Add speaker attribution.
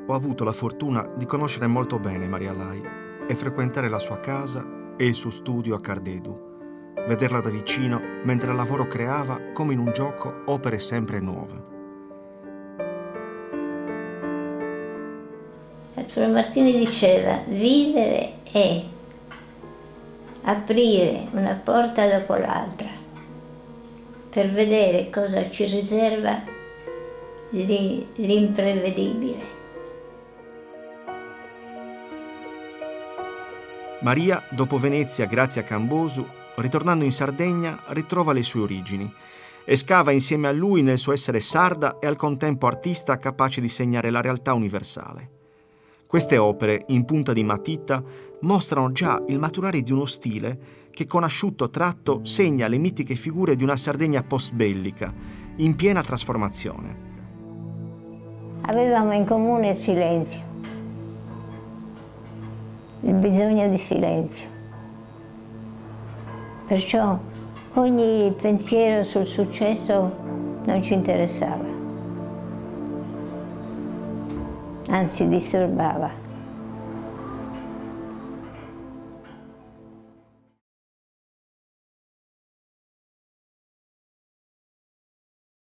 Speaker 1: Ho avuto la fortuna di conoscere molto bene Maria Lai e frequentare la sua casa e il suo studio a Cardedu, vederla da vicino mentre al lavoro creava, come in un gioco, opere sempre nuove.
Speaker 2: Arturo Martini diceva: vivere è aprire una porta dopo l'altra per vedere cosa ci riserva l'imprevedibile.
Speaker 1: Maria, dopo Venezia grazie a Cambosu, ritornando in Sardegna, ritrova le sue origini e scava insieme a lui nel suo essere sarda e al contempo artista capace di segnare la realtà universale. Queste opere, in punta di matita, mostrano già il maturare di uno stile che con asciutto tratto segna le mitiche figure di una Sardegna post-bellica, in piena trasformazione.
Speaker 2: Avevamo in comune il silenzio, il bisogno di silenzio. Perciò ogni pensiero sul successo non ci interessava, anzi disturbava.